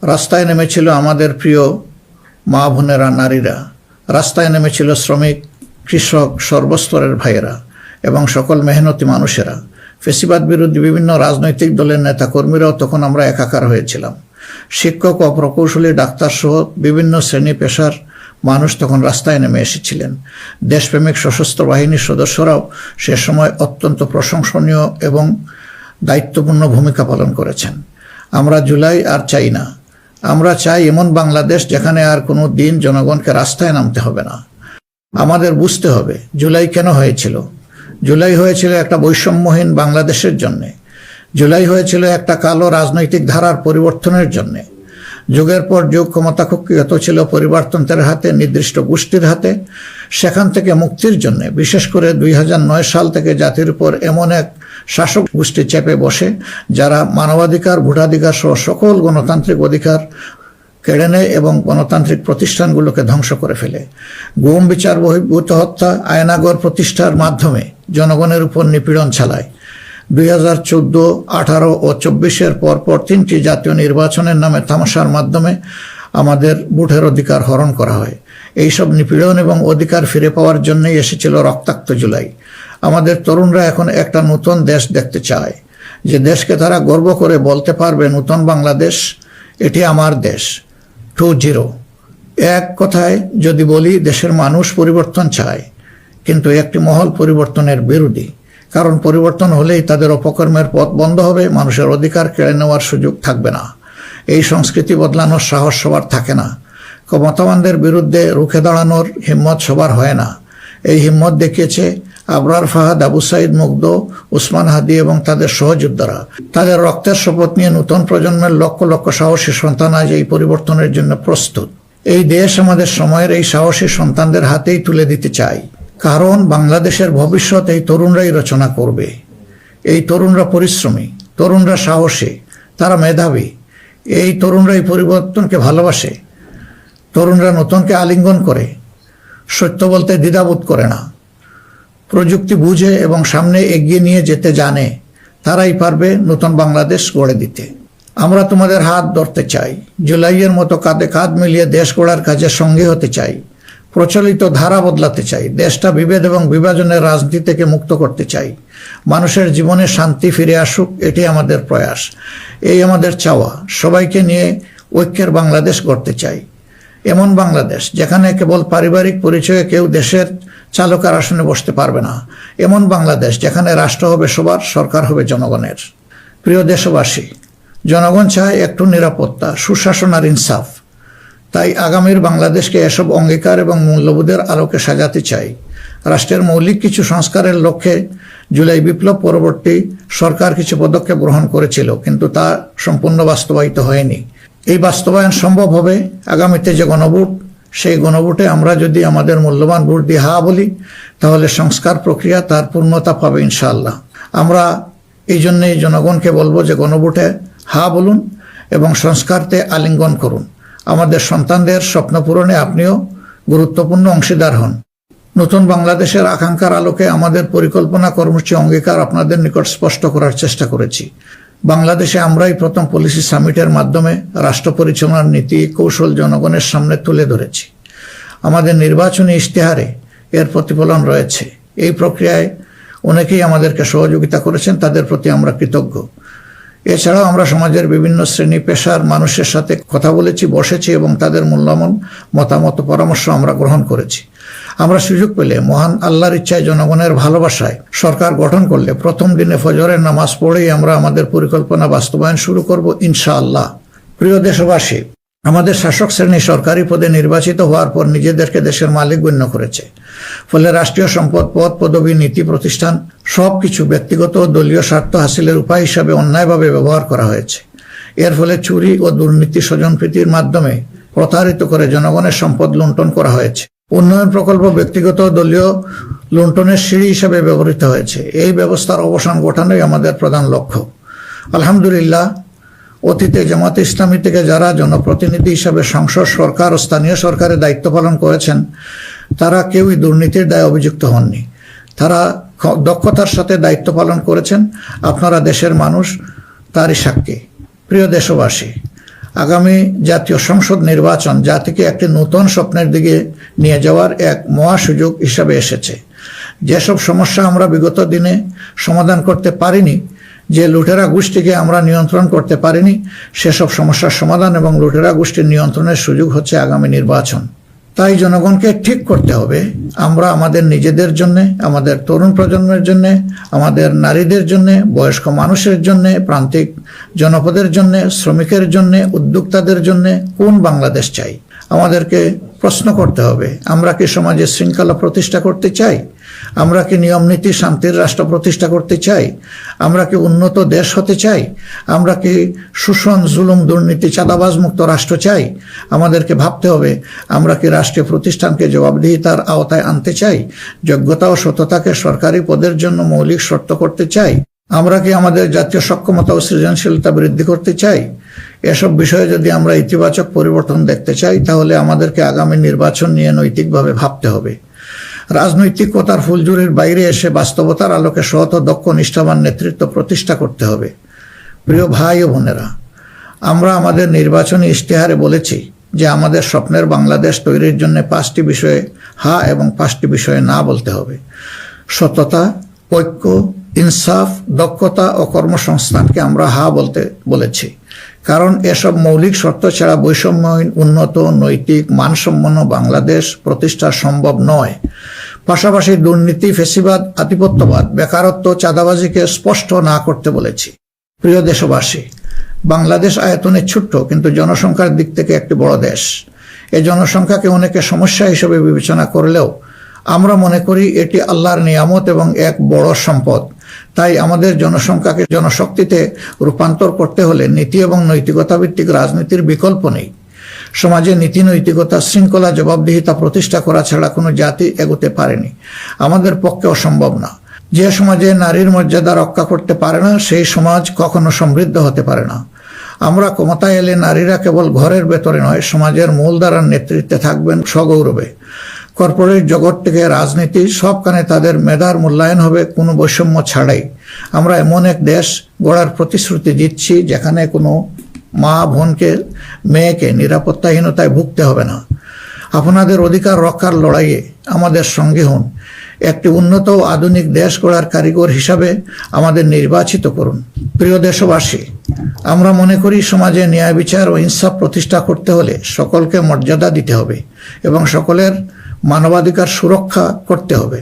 রাস্তায় নেমেছিল আমাদের প্রিয় মা বোনেরা, নারীরা। রাস্তায় নেমেছিল শ্রমিক, কৃষক, সর্বস্তরের ভাইয়েরা এবং সকল মেহনতি মানুষেরা। ফেসিবাদ বিরোধী বিভিন্ন রাজনৈতিক দলের নেতাকর্মীরাও তখন আমরা একাকার হয়েছিলাম। শিক্ষক ও প্রকৌশলী, ডাক্তার সহ বিভিন্ন শ্রেণী পেশার মানুষ তখন রাস্তায় নেমে এসেছিলেন। দেশপ্রেমিক সশস্ত্র বাহিনীর সদস্যরাও সে সময় অত্যন্ত প্রশংসনীয় এবং দায়িত্বপূর্ণ ভূমিকা পালন করেছেন। আমরা জুলাই আর চাই না। আমরা চাই এমন বাংলাদেশ যেখানে আর কোনো দিন জনগণকে রাস্তায় নামতে হবে না। আমাদের বুঝতে হবে জুলাই কেন হয়েছিল। জুলাই হয়েছিল একটা বৈষম্যহীন বাংলাদেশের জন্যে। জুলাই হয়েছিল একটা কালো রাজনৈতিক ধারার পরিবর্তনের জন্যে। যুগের পর যুগ ক্ষমতা কুক্ষিগত ছিল পরিবারতন্ত্রের হাতে, নির্দিষ্ট গোষ্ঠীর হাতে। সেখান থেকে মুক্তির জন্যে, বিশেষ করে 2009 সাল থেকে জাতির উপর এমন এক শাসক গোষ্ঠী চেপে বসে যারা মানবাধিকার, ভোটাধিকার সহ সকল গণতান্ত্রিক অধিকার কেড়ে নেয় এবং গণতান্ত্রিক প্রতিষ্ঠানগুলোকে ধ্বংস করে ফেলে। গুম, বিচার বহির্ভূত হত্যা, আয়নাগর প্রতিষ্ঠার মাধ্যমে জনগণের উপর নিপীড়ন চালায়। 2014, 18 ও 24-এর পরপর 3টি জাতীয় নির্বাচনের নামে তামাশার মাধ্যমে আমাদের ভোটের অধিকার হরণ করা হয়। এইসব নিপীড়ন এবং অধিকার ফিরে পাওয়ার জন্যই এসেছিল রক্তাক্ত জুলাই। আমাদের তরুণরা এখন একটা নতুন দেশ দেখতে চায়, যে দেশকে তারা গর্ব করে বলতে পারবে নতুন বাংলাদেশ, এটি আমার দেশ 2.0। এক কথায় যদি বলি, দেশের মানুষ পরিবর্তন চায়, কিন্তু একটি মহল পরিবর্তনের বিরোধী। কারণ পরিবর্তন হলেই তাদের অপকর্মের পথ বন্ধ হবে, মানুষের অধিকার কেড়ে নেওয়ার সুযোগ থাকবে না। এই সংস্কৃতি বদলানোর সাহস সবার থাকে না। ক্ষমতাবানদের বিরুদ্ধে রুখে দাঁড়ানোর হিম্মত সবার হয় না। এই হিম্মত দেখিয়েছে আবরার ফাহাদ, আবু সাইদ মুগ্ধ, উসমান হাদি এবং তাদের সহযোদ্ধারা। তাদের রক্তের শপথ নিয়ে নতুন প্রজন্মের লক্ষ লক্ষ সাহসী সন্তান আজ এই পরিবর্তনের জন্য প্রস্তুত। এই দেশ আমাদের সময়ের এই সাহসী সন্তানদের হাতেই তুলে দিতে চাই। কারণ বাংলাদেশের ভবিষ্যৎ এই তরুণরাই রচনা করবে। এই তরুণরা পরিশ্রমী, তরুণরা সাহসী, তারা মেধাবী। এই তরুণরাই পরিবর্তনকে ভালোবাসে। তরুণরা নতুনকে আলিঙ্গন করে, সত্য বলতে দ্বিধাবোধ করে না, প্রযুক্তি বুঝে এবং সামনে এগিয়ে নিয়ে যেতে জানে। তারাই পারবে নতুন বাংলাদেশ গড়ে দিতে। আমরা তোমাদের হাত ধরতে চাই। জুলাইয়ের মতো কাঁধে কাঁধ মিলিয়ে দেশ গড়ার কাজে সঙ্গী হতে চাই। প্রচলিত ধারা বদলাতে চাই। দেশটা বিভেদ এবং বিভাজনের রাজনীতি থেকে মুক্ত করতে চাই। মানুষের জীবনে শান্তি ফিরে আসুক, এটি আমাদের প্রয়াস। এই আমাদের চাওয়া। সবাইকে নিয়ে ঐক্যের বাংলাদেশ গড়তে চাই। এমন বাংলাদেশ যেখানে কেবল পারিবারিক পরিচয়ে কেউ দেশের চালকের আসনে বসতে পারবে না। এমন বাংলাদেশ যেখানে রাষ্ট্র হবে সবার, সরকার হবে জনগণের। প্রিয় দেশবাসী, জনগণ চায় একটু নিরাপত্তা, সুশাসন আর ইনসাফ। তাই আগামীর বাংলাদেশকে এসব অঙ্গীকার এবং মূল্যবোধের আলোকে সাজাতে চাই। রাষ্ট্রের মৌলিক কিছু সংস্কারের লক্ষ্যে জুলাই বিপ্লব পরবর্তী সরকার কিছু পদক্ষেপ গ্রহণ করেছিল, কিন্তু তা সম্পূর্ণ বাস্তবায়িত হয়নি। এই বাস্তবায়ন সম্ভব হবে আগামীতে যে গণভোট, সেই গণভোটে আমরা যদি আমাদের মূল্যবান ভোট দিয়ে হা বলি, তাহলে সংস্কার প্রক্রিয়া তার পূর্ণতা পাবে ইনশাআল্লাহ। আমরা এই জন্যই জনগণকে বলবো যে গণভোটে হা বলুন এবং সংস্কারতে আলিঙ্গন করুন। আমাদের সন্তানদের স্বপ্ন পূরণে আপনিও গুরুত্বপূর্ণ অংশীদার হন। নতুন বাংলাদেশের আকাঙ্ক্ষার আলোকে আমাদের পরিকল্পনা, কর্মসূচি, অঙ্গীকার আপনাদের নিকট স্পষ্ট করার চেষ্টা করেছি। বাংলাদেশে আমরাই প্রথম পলিসি সামিটের মাধ্যমে রাষ্ট্র পরিচালনার নীতি কৌশল জনগণের সামনে তুলে ধরেছি। আমাদের নির্বাচনী ইশতেহারে এর প্রতিফলন রয়েছে। এই প্রক্রিয়ায় অনেকেই আমাদেরকে সহযোগিতা করেছেন, তাদের প্রতি আমরা কৃতজ্ঞ। এছাড়াও আমরা সমাজের বিভিন্ন শ্রেণী পেশার মানুষের সাথে কথা বলেছি, বসেছি এবং তাদের মূল্যবান মতামত, পরামর্শ আমরা গ্রহণ করেছি। আমরা সুযোগ পেলে, মহান আল্লাহর ইচ্ছায়, জনগণের ভালোবাসায় সরকার গঠন করলে প্রথম দিনে ফজরের নামাজ পড়েই আমরা আমাদের পরিকল্পনা বাস্তবায়ন শুরু করব ইনশাআল্লাহ। প্রিয় দেশবাসী, আমাদের শাসক শ্রেণী সরকারি পদে নির্বাচিত হওয়ার পর নিজেদেরকে দেশের মালিক গণ্য করেছে। ফলে রাষ্ট্রীয় সম্পদ, পদ, পদবি, নীতি, প্রতিষ্ঠান সবকিছু ব্যক্তিগত ও দলীয় স্বার্থ হাসিলের উপায় হিসাবে অন্যায়ভাবে ব্যবহার করা হয়েছে। এর ফলে চুরি ও দুর্নীতি, স্বজনপ্রীতির মাধ্যমে প্রতারিত করে জনগণের সম্পদ লুণ্ঠন করা হয়েছে। উন্নয়ন প্রকল্প ব্যক্তিগত ও দলীয় লুণ্ঠনের সিঁড়ি হিসাবে ব্যবহৃত হয়েছে। এই ব্যবস্থার অবসান ঘটানোই আমাদের প্রধান লক্ষ্য। আলহামদুলিল্লাহ, অতীতে জামাতে ইসলামী থেকে যারা জনপ্রতিনিধি হিসাবে সংসদ, সরকার ও স্থানীয় সরকারের দায়িত্ব পালন করেছেন, তারা কেউই দুর্নীতির দায়ে অভিযুক্ত হননি। তারা দক্ষতার সাথে দায়িত্ব পালন করেছেন। আপনারা দেশের মানুষ তারই সাক্ষী। প্রিয় দেশবাসী, আগামী জাতীয় সংসদ নির্বাচন জাতিকে একটি নতুন স্বপ্নের দিকে নিয়ে যাওয়ার এক মহা সুযোগ হিসাবে এসেছে। যেসব সমস্যা আমরা বিগত দিনে সমাধান করতে পারিনি, যে লুটেরা গোষ্ঠীকে আমরা নিয়ন্ত্রণ করতে পারিনি, সেসব সমস্যার সমাধান এবং লুটেরা গোষ্ঠীর নিয়ন্ত্রণের সুযোগ হচ্ছে আগামী নির্বাচন। তাই জনগণকে ঠিক করতে হবে আমরা আমাদের নিজেদের জন্য, আমাদের তরুণ প্রজন্মের জন্য, আমাদের নারীদের জন্য, বয়স্ক মানুষের জন্য, প্রান্তিক জনপদের জন্য, শ্রমিকের জন্য, উদ্যোক্তাদের জন্য কোন বাংলাদেশ চাই। আমাদেরকে প্রশ্ন করতে হবে, আমরা কি সমাজে শৃঙ্খলা প্রতিষ্ঠা করতে চাই? আমরা কি নিয়ম নীতি শান্তির রাষ্ট্র প্রতিষ্ঠা করতে চাই? আমরা কি উন্নত দেশ হতে চাই? আমরা কি শোষণ, জুলুম, দুর্নীতি, চাঁদাবাজ মুক্ত রাষ্ট্র চাই? আমাদেরকে ভাবতে হবে, আমরা কি রাষ্ট্রীয় প্রতিষ্ঠানকে জবাবদিহিতার আওতায় আনতে চাই? যোগ্যতা ও সততাকে সরকারি পদের জন্য মৌলিক শর্ত করতে চাই? আমরা কি আমাদের জাতীয় সক্ষমতা ও সৃজনশীলতা বৃদ্ধি করতে চাই? এসব বিষয়ে যদি আমরা ইতিবাচক পরিবর্তন দেখতে চাই, তাহলে আমাদেরকে আগামী নির্বাচন নিয়ে নৈতিকভাবে ভাবতে হবে। রাজনৈতিকতার ফুলঝুরির বাইরে এসে বাস্তবতার আলোকে সৎ ও দক্ষ নিষ্ঠাবান নেতৃত্ব প্রতিষ্ঠা করতে হবে। প্রিয় ভাই ও বোনেরা, আমরা আমাদের নির্বাচনী ইশতেহারে বলেছি যে আমাদের স্বপ্নের বাংলাদেশ তৈরির জন্য 5টি বিষয়ে হা এবং 5টি বিষয়ে না বলতে হবে। সততা, ঐক্য, ইনসাফ, দক্ষতা ও কর্মসংস্থানকে আমরা হা বলতে বলেছি, কারণ এসব মৌলিক শর্ত ছাড়া বৈষম্যহীন, উন্নত, নৈতিক, মানসম্পন্ন বাংলাদেশ প্রতিষ্ঠা সম্ভব নয়। পাশাপাশি দুর্নীতি, ফ্যাসিবাদ, আধিপত্যবাদ, বেকারত্ব, চাঁদাবাজিকে স্পষ্ট না করতে বলেছি। প্রিয় দেশবাসী, বাংলাদেশ আয়তনে ছোট্ট কিন্তু জনসংখ্যার দিক থেকে একটি বড় দেশ। এই জনসংখ্যাকে অনেকে সমস্যা হিসেবে বিবেচনা করলেও আমরা মনে করি এটি আল্লাহর নিয়ামত এবং এক বড় সম্পদ। তাই আমাদের জনসংখ্যাকে জনশক্তিতে রূপান্তর করতে হলে নীতি এবং নৈতিকতা ভিত্তিক রাজনীতির বিকল্প নেই। সমাজে নীতি, নৈতিকতা, শৃঙ্খলা, জবাবদিহিতা প্রতিষ্ঠা করা ছাড়া কোনো জাতি এগোতে পারেনি, আমাদের পক্ষে অসম্ভব না। যে সমাজে নারীর মর্যাদা রক্ষা করতে পারে না, সেই সমাজ কখনো সমৃদ্ধ হতে পারে না। আমরা ক্ষমতায় এলে নারীরা কেবল ঘরের ভেতরে নয়, সমাজের মূলধারার নেতৃত্বে থাকবেন সগৌরবে। কর্পোরেট জগৎ থেকে রাজনীতি সবখানে তাদের মেধার মূল্যায়ন হবে কোনো বৈষম্য ছাড়াই। আমরা এমন এক দেশ গড়ার প্রতিশ্রুতি দিচ্ছি যেখানে কোনো মা, বোনকে, মেয়েকে নিরাপত্তাহীনতায় ভুগতে হবে না। আপনাদের অধিকার রক্ষার লড়াইয়ে আমাদের সঙ্গী হন। একটি উন্নত ও আধুনিক দেশ গড়ার কারিগর হিসাবে আমাদের নির্বাচিত করুন। প্রিয় দেশবাসী, আমরা মনে করি সমাজে ন্যায় বিচার ও ইনসাফ প্রতিষ্ঠা করতে হলে সকলকে মর্যাদা দিতে হবে এবং সকলের মানবাধিকার সুরক্ষা করতে হবে।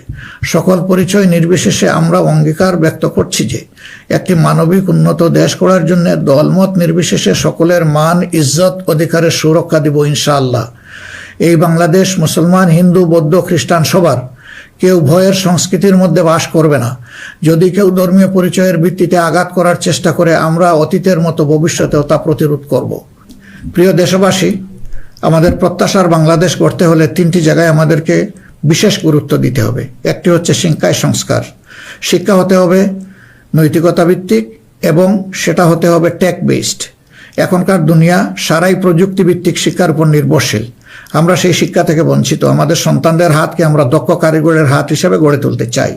সকল পরিচয় নির্বিশেষে আমরা অঙ্গীকার ব্যক্ত করছি যে একটি মানবিক উন্নত দেশ গড়ার জন্য দলমত নির্বিশেষে সকলের মান, ইজ্জত, অধিকারের সুরক্ষা দিব ইনশাআল্লাহ। এই বাংলাদেশ মুসলমান, হিন্দু, বৌদ্ধ, খ্রিস্টান সবার। কেউ ভয়ের সংস্কৃতির মধ্যে বাস করবে না। যদি কেউ ধর্মীয় পরিচয়ের ভিত্তিতে আঘাত করার চেষ্টা করে, আমরা অতীতের মতো ভবিষ্যতেও তা প্রতিরোধ করব। প্রিয় দেশবাসী, আমাদের প্রত্যাশার বাংলাদেশ গড়তে হলে 3টি জায়গায় আমাদেরকে বিশেষ গুরুত্ব দিতে হবে। একটি হচ্ছে শিক্ষায় সংস্কার। শিক্ষা হতে হবে নৈতিকতা ভিত্তিক এবং সেটা হতে হবে টেক বেসড। এখনকার দুনিয়া সারাই প্রযুক্তি ভিত্তিক শিক্ষার উপর নির্ভরশীল। আমরা সেই শিক্ষা থেকে বঞ্চিত। আমাদের সন্তানদের হাতকে আমরা দক্ষ কারিগরের হাত হিসেবে গড়ে তুলতে চাই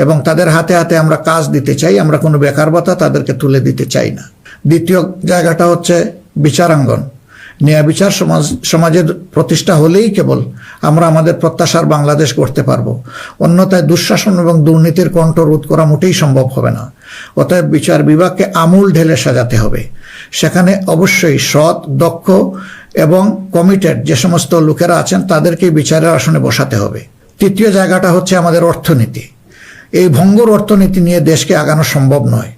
এবং তাদের হাতে হাতে আমরা কাজ দিতে চাই। আমরা কোনো বেকার ভাতা তাদেরকে তুলে দিতে চাই না। দ্বিতীয় জায়গাটা হচ্ছে বিচারাঙ্গন। ন্যায় বিচার সমাজের প্রতিষ্ঠা হলেই কেবল আমরা আমাদের প্রত্যাশার বাংলাদেশ গড়তে পারবো। অন্যথায় দুঃশাসন এবং দুর্নীতির কণ্ঠ রোধ করা মোটেই সম্ভব হবে না। অতএব বিচার বিভাগকে আমূল ঢেলে সাজাতে হবে। সেখানে অবশ্যই সৎ, দক্ষ এবং কমিটেড যে সমস্ত লোকেরা আছেন তাদেরকেই বিচারের আসনে বসাতে হবে। তৃতীয় জায়গাটা হচ্ছে আমাদের অর্থনীতি। এই ভঙ্গুর অর্থনীতি নিয়ে দেশকে আগানো সম্ভব নয়।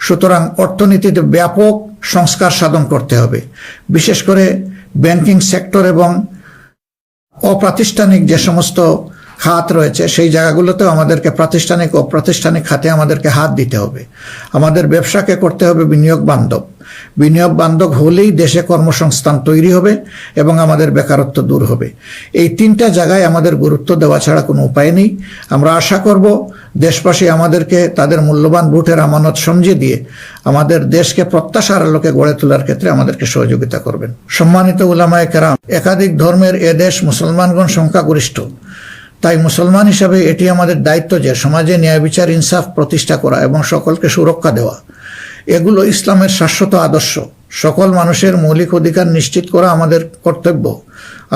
সুতরাং অর্থনীতিতে ব্যাপক সংস্কার সাধন করতে হবে। বিশেষ করে ব্যাংকিং সেক্টর এবং অপ্রাতিষ্ঠানিক যে সমস্ত খাত রয়েছে সেই জায়গাগুলোতেও আমাদেরকে প্রাতিষ্ঠানিক ও অপ্রাতিষ্ঠানিক খাতে আমাদেরকে হাত দিতে হবে। আমাদের ব্যবসাকে করতে হবে বিনিয়োগ বান্ধব। বিনিয়োগ বান্ধব হলেই দেশে কর্মসংস্থান তৈরি হবে এবং আমাদের বেকারত্ব দূর হবে। এই 3টা জায়গায় আমাদের গুরুত্ব দেওয়া ছাড়া কোনো উপায় নেই। আমরা আশা করব দেশবাসী আমাদেরকে তাদের মূল্যবান ভোটের আমানত সমঝে দিয়ে আমাদের দেশকে প্রত্যাশার আলোকে গড়ে তোলার ক্ষেত্রে আমাদেরকে সহযোগিতা করবেন। সম্মানিত উলামায়ে কেরাম, একাধিক ধর্মের এ দেশ মুসলমানগণ সংখ্যাগরিষ্ঠ। তাই মুসলমান হিসাবে এটি আমাদের দায়িত্ব যে সমাজে ন্যায় বিচার, ইনসাফ প্রতিষ্ঠা করা এবং সকলকে সুরক্ষা দেওয়া। এগুলো ইসলামের শাশ্বত আদর্শ। সকল মানুষের মৌলিক অধিকার নিশ্চিত করা আমাদের কর্তব্য।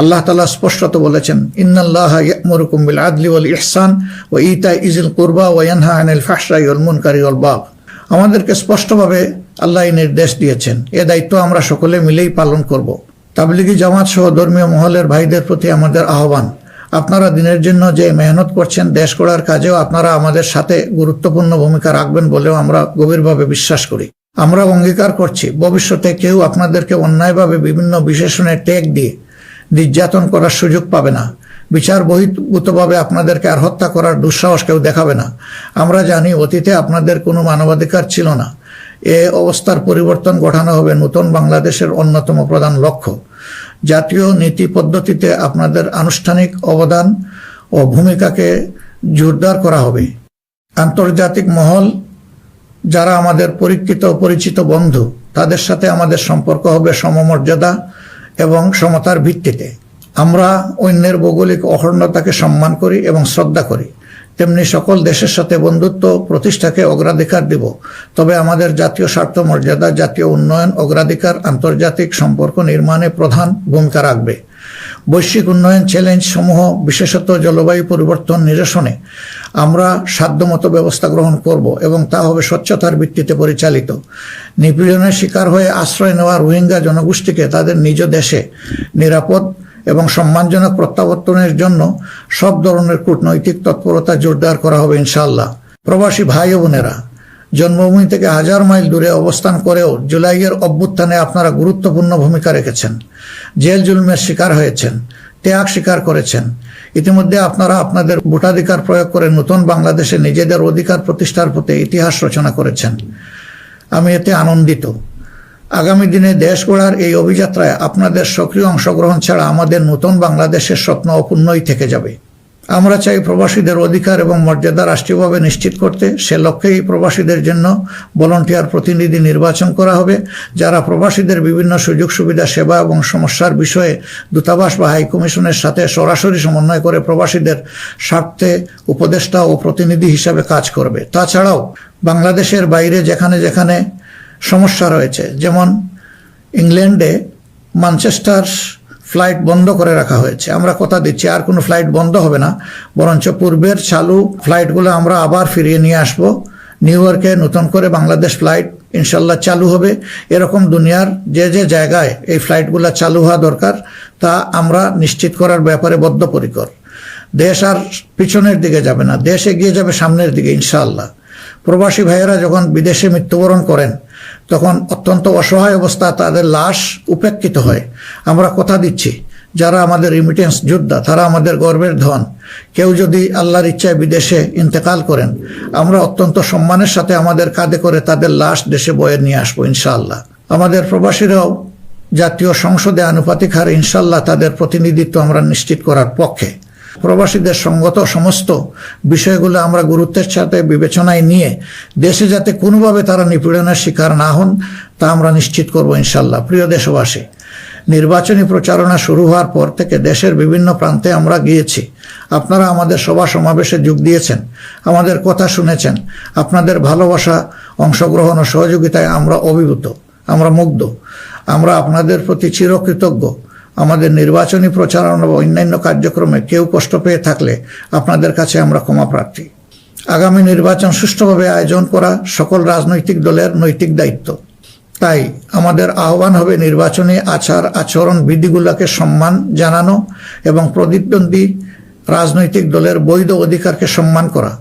আল্লাহ তাআলা স্পষ্টত বলেছেন, ইন্নাল্লাহা ইয়া'মুরুকুম বিল আদলি ওয়াল ইহসান ওয়া ইতা'i যিল কুরবা ওয়া ইয়ানহা আনিল ফাহশাই ওয়াল মুনকারি ওয়াল বাগয়। আমাদেরকে স্পষ্টভাবে আল্লাহ নির্দেশ দিয়েছেন, এ দায়িত্ব আমরা সকলে মিলেই পালন করব। তাবলিগি জামাত সহ ধর্মীয় মহলের ভাইদের প্রতি আমাদের আহ্বান, আপনারা দিনের জন্য যে মেহনত করছেন, দেশ গড়ার কাজেও আপনারা আমাদের সাথে গুরুত্বপূর্ণ ভূমিকা রাখবেন বলেও আমরা গভীরভাবে বিশ্বাস করি। আমরা অঙ্গীকার করছি, ভবিষ্যতে কেউ আপনাদেরকে অন্যায়ভাবে বিভিন্ন বিশেষণে ট্যাগ দিয়ে নির্যাতন করার সুযোগ পাবে না। বিচার বহির্ভূতভাবে আপনাদেরকে আর হত্যা করার দুঃসাহস কেউ দেখাবে না। আমরা জানি অতীতে আপনাদের কোনো মানবাধিকার ছিল না। এ অবস্থার পরিবর্তন ঘটানো হবে নতুন বাংলাদেশের অন্যতম প্রধান লক্ষ্য। জাতীয় নীতি পদ্ধতিতে আপনাদের আনুষ্ঠানিক অবদান ও ভূমিকাকে জোরদার করা হবে। আন্তর্জাতিক মহল যারা আমাদের পরিচিত পরিচিত বন্ধু, তাদের সাথে আমাদের সম্পর্ক হবে সমমর্যাদা এবং সমতার ভিত্তিতে। আমরা অন্যের ভৌগোলিক অখণ্ডতাকে সম্মান করি এবং শ্রদ্ধা করি, তেমনি সকল দেশের সাথে বন্ধুত্ব প্রতিষ্ঠাকে অগ্রাধিকার দিব। তবে আমাদের জাতীয় স্বার্থ মর্যাদা, জাতীয় উন্নয়ন, অগ্রাধিকার আন্তর্জাতিক সম্পর্ক নির্মাণে প্রধান ভূমিকা রাখবে। বৈশ্বিক উন্নয়ন চ্যালেঞ্জ সমূহ, বিশেষত জলবায়ু পরিবর্তন নিরসনে আমরা সাধ্যমতো ব্যবস্থা গ্রহণ করব এবং তা হবে স্বচ্ছতার ভিত্তিতে পরিচালিত। নিপীড়নের শিকার হয়ে আশ্রয় নেওয়া রোহিঙ্গা জনগোষ্ঠীকে তাদের নিজ দেশে নিরাপদ এবং সম্মানজনক প্রত্যাবর্তনের জন্য সব ধরনের কূটনৈতিক তৎপরতা জোরদার করা হবে ইনশাআল্লাহ। প্রবাসী ভাই ও বোনেরা, জন্মভূমি থেকে 1000 মাইল দূরে অবস্থান করেও জুলাইয়ের অভ্যুত্থানে আপনারা গুরুত্বপূর্ণ ভূমিকা রেখেছেন, জেল জুলুমের শিকার হয়েছেন, ত্যাগ স্বীকার করেছেন। ইতিমধ্যে আপনারা আপনাদের ভোটাধিকার প্রয়োগ করে নতুন বাংলাদেশে নিজেদের অধিকার প্রতিষ্ঠার পথে ইতিহাস রচনা করেছেন। আমি এতে আনন্দিত। আগামী দিনে দেশ গড়ার এই অভিযাত্রায় আপনাদের সক্রিয় অংশগ্রহণ ছাড়া আমাদের নতুন বাংলাদেশের স্বপ্ন অপূর্ণই থেকে যাবে। আমরা চাই প্রবাসীদের অধিকার এবং মর্যাদা রাষ্ট্রীয়ভাবে নিশ্চিত করতে। সে লক্ষ্যেই প্রবাসীদের জন্য ভলান্টিয়ার প্রতিনিধি নির্বাচন করা হবে, যারা প্রবাসীদের বিভিন্ন সুযোগ সুবিধা, সেবা এবং সমস্যার বিষয়ে দূতাবাস বা হাইকমিশনের সাথে সরাসরি সমন্বয় করে প্রবাসীদের স্বার্থে উপদেষ্টা ও প্রতিনিধি হিসাবে কাজ করবে। তাছাড়াও বাংলাদেশের বাইরে যেখানে যেখানে সমস্যা রয়েছে, যেমন ইংল্যান্ডে ম্যানচেস্টার ফ্লাইট বন্ধ করে রাখা হয়েছে, আমরা কথা দিচ্ছি আর কোনো ফ্লাইট বন্ধ হবে না, বরঞ্চ পূর্বের চালু ফ্লাইটগুলো আমরা আবার ফিরিয়ে নিয়ে আসব। নিউ ইয়র্কে নতুন করে বাংলাদেশ ফ্লাইট ইনশাল্লাহ চালু হবে। এরকম দুনিয়ার যে যে জায়গায় এই ফ্লাইটগুলো চালু হওয়া দরকার তা আমরা নিশ্চিত করার ব্যাপারে বদ্ধপরিকর। দেশ আর পিছনের দিকে যাবে না, দেশ এগিয়ে যাবে সামনের দিকে ইনশাআল্লাহ। প্রবাসী ভাইয়েরা যখন বিদেশে মৃত্যুবরণ করেন তখন অত্যন্ত অসহায় অবস্থা তাদের লাশ উপেক্ষিত হয়। আমরা কথা দিচ্ছি, যারা আমাদের রিমিটেন্স যোদ্ধা তারা আমাদের গর্বের ধন। কেউ যদি আল্লাহর ইচ্ছায় বিদেশে ইন্তেকাল করেন, আমরা অত্যন্ত সম্মানের সাথে আমাদের কাঁধে করে তাদের লাশ দেশে বয়ে নিয়ে আসবো ইনশাআল্লাহ। আমাদের প্রবাসীরাও জাতীয় সংসদে আনুপাতিক হারে ইনশাআল্লাহ তাদের প্রতিনিধিত্ব আমরা নিশ্চিত করার পক্ষে। প্রবাসীদের সঙ্গত সমস্ত বিষয়গুলো আমরা গুরুত্বের সাথে বিবেচনায় নিয়ে দেশে যাতে কোনোভাবে তারা নিপীড়নের শিকার না হন তা আমরা নিশ্চিত করব ইনশাল্লাহ। প্রিয় দেশবাসী, নির্বাচনী প্রচারণা শুরু হওয়ার পর থেকে দেশের বিভিন্ন প্রান্তে আমরা গিয়েছি। আপনারা আমাদের সভা সমাবেশে যোগ দিয়েছেন, আমাদের কথা শুনেছেন। আপনাদের ভালোবাসা, অংশগ্রহণ ও সহযোগিতায় আমরা অভিভূত, আমরা মুগ্ধ। আমরা আপনাদের প্রতি চিরকৃতজ্ঞ। আমাদের নির্বাচনী প্রচারণা বা অন্যান্য কার্যক্রমে কেউ কষ্ট পেয়ে থাকলে আপনাদের কাছে আমরা ক্ষমা প্রার্থী। আগামী নির্বাচন সুষ্ঠুভাবে আয়োজন করা সকল রাজনৈতিক দলের নৈতিক দায়িত্ব। তাই আমাদের আহ্বান হবে নির্বাচনী আচার আচরণ বিধিগুলোকে সম্মান জানানো এবং প্রতিদ্বন্দ্বী রাজনৈতিক দলের বৈধ অধিকারকে সম্মান করা।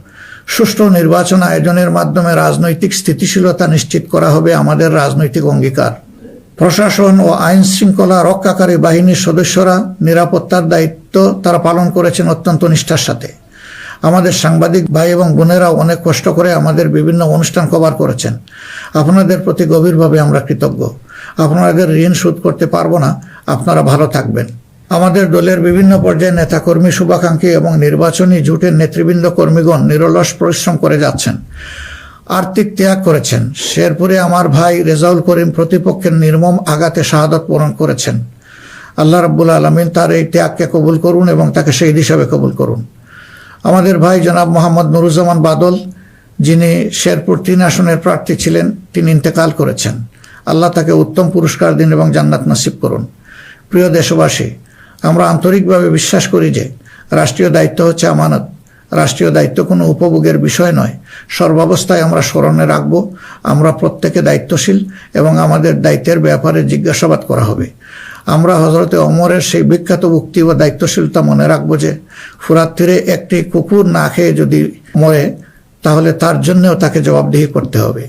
সুষ্ঠু নির্বাচন আয়োজনের মাধ্যমে রাজনৈতিক স্থিতিশীলতা নিশ্চিত করা হবে আমাদের রাজনৈতিক অঙ্গীকার। প্রশাসন ও আইন শৃঙ্খলা রক্ষাকারী বাহিনীর সদস্যরা নিরাপত্তার দায়িত্ব তারা পালন করেছেন অত্যন্ত নিষ্ঠার সাথে। আমাদের সাংবাদিক ভাই এবং বোনেরাও অনেক কষ্ট করে আমাদের বিভিন্ন অনুষ্ঠান কভার করেছেন। আপনাদের প্রতি গভীরভাবে আমরা কৃতজ্ঞ। আপনাদের ঋণ শোধ করতে পারবো না, আপনারা ভালো থাকবেন। আমাদের দলের বিভিন্ন পর্যায়ে নেতাকর্মী, শুভাকাঙ্ক্ষী এবং নির্বাচনী জোটের নেতৃবৃন্দ কর্মীগণ নিরলস পরিশ্রম করে যাচ্ছেন, আর্থিক ত্যাগ করেছেন। শেরপুরে আমার ভাই রেজাউল করিম প্রতিপক্ষের নির্মম আঘাতে শাহাদত বরণ করেছেন। আল্লাহ রাব্বুল আলামিন তার এই ত্যাগকে কবুল করুন এবং তাকে শহীদ হিসাবে কবুল করুন। আমাদের ভাই জনাব মোহাম্মদ নুরুজ্জামান বাদল, যিনি শেরপুর 3 আসনের প্রার্থী ছিলেন, তিনি ইন্তেকাল করেছেন। আল্লাহ তাকে উত্তম পুরস্কার দিন এবং জান্নাত নসিব করুন। প্রিয় দেশবাসী, আমরা আন্তরিকভাবে বিশ্বাস করি যে রাষ্ট্রীয় দায়িত্ব হচ্ছে আমানত। রাষ্ট্রীয় দায়িত্ব কোনো উপভোগের বিষয় নয়। সর্বাবস্থায় আমরা স্মরণে রাখব আমরা প্রত্যেকে দায়িত্বশীল এবং আমাদের দায়িত্বের ব্যাপারে জিজ্ঞাসাবাদ করা হবে। আমরা হযরতে ওমরের সেই বিখ্যাত উক্তি ও দায়িত্বশীলতা মনে রাখব যে ফুরাত তীরে একটি কুকুর না খেয়ে যদি মরে তাহলে তার জন্যও তাকে জবাবদিহি করতে হবে।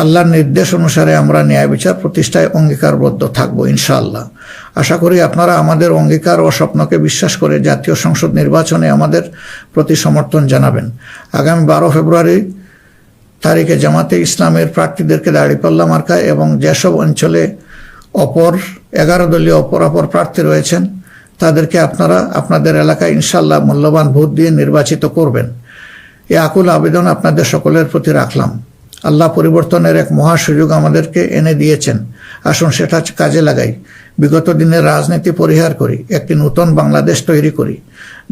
আল্লাহর নির্দেশ অনুসারে আমরা ন্যায় বিচার প্রতিষ্ঠায় অঙ্গীকারবদ্ধ থাকব ইনশাআল্লাহ। আশা করি আপনারা আমাদের অঙ্গীকার ও স্বপ্নকে বিশ্বাস করে জাতীয় সংসদ নির্বাচনে আমাদের প্রতি সমর্থন জানাবেন। আগামী 12 ফেব্রুয়ারি তারিখে জামাতে ইসলামের প্রার্থীদেরকে দাঁড়িপাল্লা মার্কায় এবং যেসব অঞ্চলে 11 দলীয় অপরাপর প্রার্থী রয়েছেন তাদেরকে আপনারা আপনাদের এলাকায় ইনশাআল্লাহ মূল্যবান ভোট দিয়ে নির্বাচিত করবেন। এই আকুল আবেদন আপনাদের সকলের প্রতি রাখলাম। আল্লাহ পরিবর্তনের এক মহা সুযোগ আমাদেরকে এনে দিয়েছেন। আসুন সেটা কাজে লাগাই। বিগত দিনের রাজনীতি পরিহার করি, একটি নতুন বাংলাদেশ তৈরি করি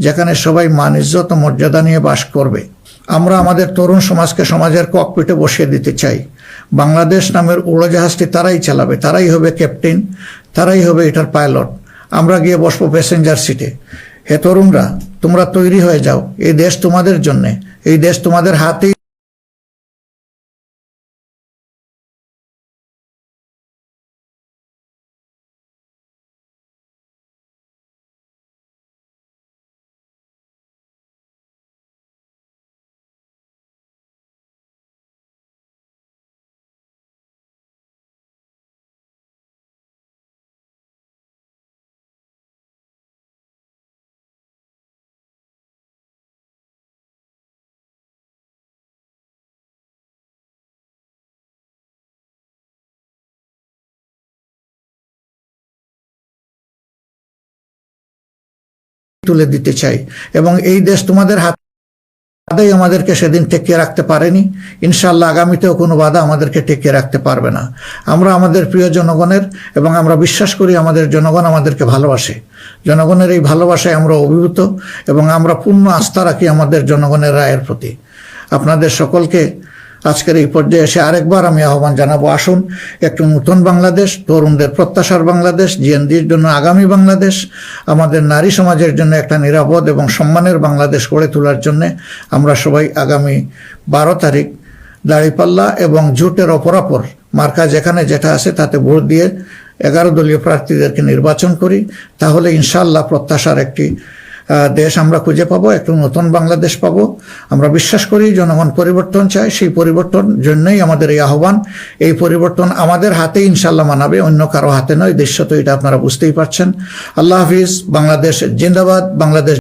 যেখানে সবাই মান ইজ্জত ও মর্যাদা নিয়ে বাস করবে। আমরা আমাদের তরুণ সমাজকে সমাজের ককপিটে বসিয়ে দিতে চাই। বাংলাদেশ নামের উড়োজাহাজটি তারাই চালাবে, তারাই হবে ক্যাপ্টেন, তারাই হবে এটার পাইলট। আমরা গিয়ে বসবো প্যাসেঞ্জার সিটে। হে তরুণরা, তোমরা তৈরি হয়ে যাও। এই দেশ তোমাদের জন্যে, এই দেশ তোমাদের হাতেই তুলে দিতে চাই এবং এই দেশ তোমাদের হাতেই আমাদেরকে সেদিন টেকিয়ে রাখতে পারেনি। ইনশাআল্লাহ আগামীতেও কোনো বাধা আমাদেরকে টেকিয়ে রাখতে পারবে না। আমরা আমাদের প্রিয় জনগণের এবং আমরা বিশ্বাস করি আমাদের জনগণ আমাদেরকে ভালোবাসে। জনগণের এই ভালোবাসায় আমরা অভিভূত এবং আমরা পূর্ণ আস্থা রাখি আমাদের জনগণের রায়ের প্রতি। আপনাদের সকলকে আজকের এই পর্যায়ে এসে আরেকবার আমি আহ্বান জানাবো, আসুন একটু নতুন বাংলাদেশ, তরুণদের প্রত্যাশার বাংলাদেশ, জিএনডির জন্য আগামী বাংলাদেশ, আমাদের নারী সমাজের জন্য একটা নিরাপদ এবং সম্মানের বাংলাদেশ গড়ে তোলার জন্য আমরা সবাই আগামী 12 তারিখ দাঁড়িপাল্লা এবং জোটের অপরাপর মার্কা যেখানে যেটা আছে তাতে ভোট দিয়ে 11 দলীয় প্রার্থীদেরকে নির্বাচন করি। তাহলে ইনশাআল্লাহ প্রত্যাশার একটি দেশ আমরা খুঁজে পাবো, একটু নতুন বাংলাদেশ পাবো। আমরা বিশ্বাস করি জনগণ পরিবর্তন চায়, সেই পরিবর্তন জন্যই আমাদের এই আহ্বান। এই পরিবর্তন আমাদের হাতে ইনশাআল্লাহ মানাবে, অন্য কারো হাতে নয়। দৃশ্য তো এটা আপনারা বুঝতেই পারছেন। আল্লাহ হাফিজ। বাংলাদেশ জিন্দাবাদ। বাংলাদেশ